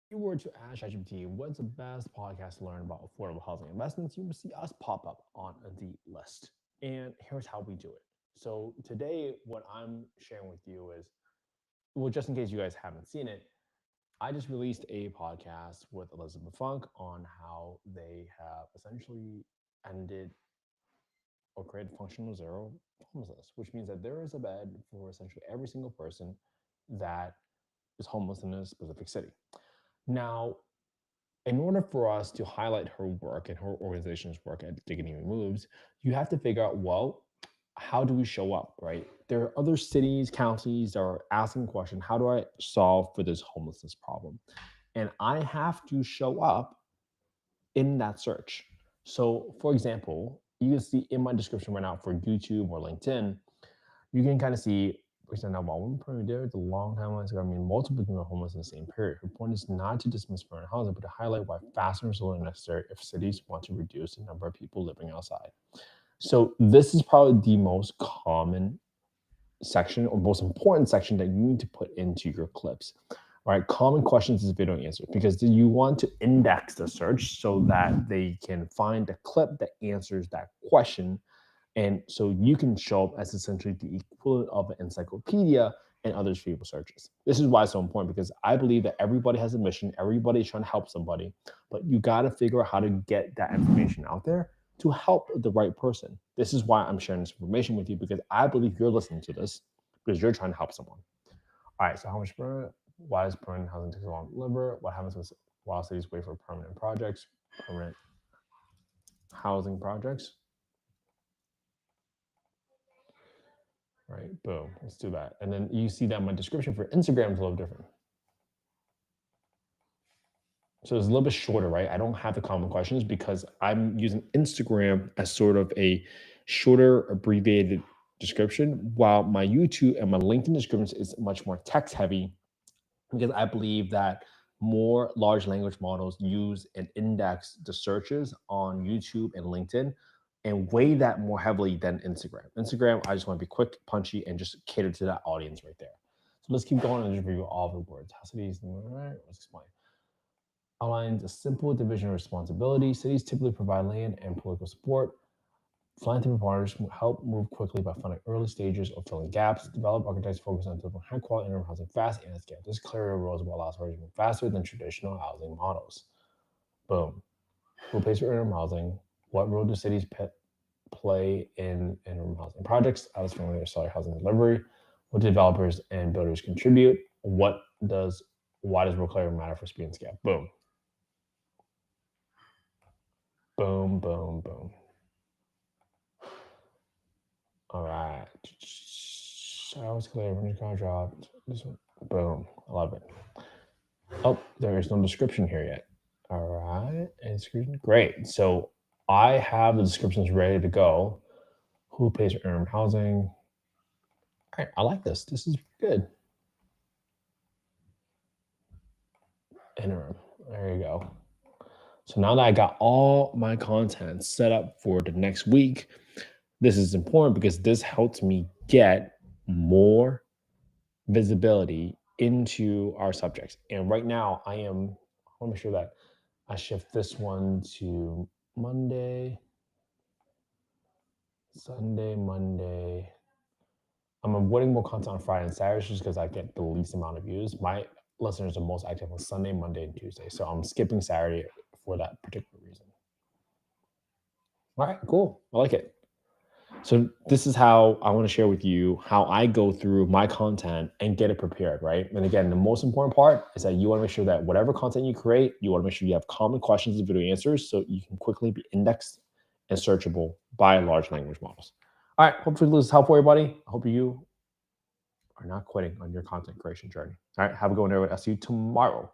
you were to ask ChatGPT, what's the best podcast to learn about affordable housing investments, you will see us pop up on the list. And here's how we do it. So today, what I'm sharing with you is, well, just in case you guys haven't seen it, I just released a podcast with Elizabeth Funk on how they have essentially ended or created functional zero homelessness, which means that there is a bed for essentially every single person that is homeless in a specific city. Now, in order for us to highlight her work and her organization's work at Dignity Moves, you have to figure out, well, how do we show up, right? There are other cities, counties that are asking the question, how do I solve for this homelessness problem? And I have to show up in that search. So, for example, you can see in my description right now for YouTube or LinkedIn, you can kind of see, for example, while one per there, it's a long time ago. I mean, multiple people are homeless in the same period. Her point is not to dismiss permanent housing, but to highlight why faster is really necessary if cities want to reduce the number of people living outside. So this is probably the most common section or most important section that you need to put into your clips. Right, common questions is video answers because you want to index the search so that they can find a clip that answers that question, and so you can show up as essentially the equivalent of an encyclopedia and others people's searches. This is why it's so important because I believe that everybody has a mission, everybody's trying to help somebody, but you got to figure out how to get that information out there to help the right person. This is why I'm sharing this information with you because I believe you're listening to this because you're trying to help someone. All right, so how much permanent? Why does permanent housing take so long to deliver? What happens while cities wait for permanent projects, permanent housing projects? Right, boom, let's do that. And then you see that my description for Instagram is a little different. So it's a little bit shorter, right? I don't have the common questions because I'm using Instagram as sort of a shorter, abbreviated description, while my YouTube and my LinkedIn description is much more text heavy because I believe that more large language models use and index the searches on YouTube and LinkedIn and weigh that more heavily than Instagram. Instagram, I just want to be quick, punchy, and just cater to that audience right there. So let's keep going and just review all the words. How cities, all right, let's explain. Outlines a simple division of responsibility. Cities typically provide land and political support. Philanthropy partners help move quickly by funding early stages or filling gaps. Develop architects focus on delivering high quality interim housing fast and at scale. This clarity of roles will allow us to move faster than traditional housing models. Boom. Who pays for interim housing? What role do cities play in interim housing projects? How does familiar accelerate housing delivery? What do developers and builders contribute? Why does role clarity matter for speed and scale? Boom. Boom, boom, boom. All right. I was clear when your contract. This one. Boom. I love it. Oh, there is no description here yet. All right. And description. Great. So I have the descriptions ready to go. Who pays for interim housing? All right. I like this. This is good. Interim. There you go. So now that I got all my content set up for the next week, this is important because this helps me get more visibility into our subjects. And right now, I want to make sure that I shift this one to Monday, Sunday, Monday. I'm avoiding more content on Friday and Saturday just because I get the least amount of views. My listeners are most active on Sunday, Monday, and Tuesday. So I'm skipping Saturday for that particular reason. All right, cool. I like it. So this is how I want to share with you how I go through my content and get it prepared, right? And again, the most important part is that you want to make sure that whatever content you create, you want to make sure you have common questions and video answers so you can quickly be indexed and searchable by large language models. All right, hopefully this is helpful, everybody. I hope you are not quitting on your content creation journey. All right, have a good one, everybody. I'll see you tomorrow.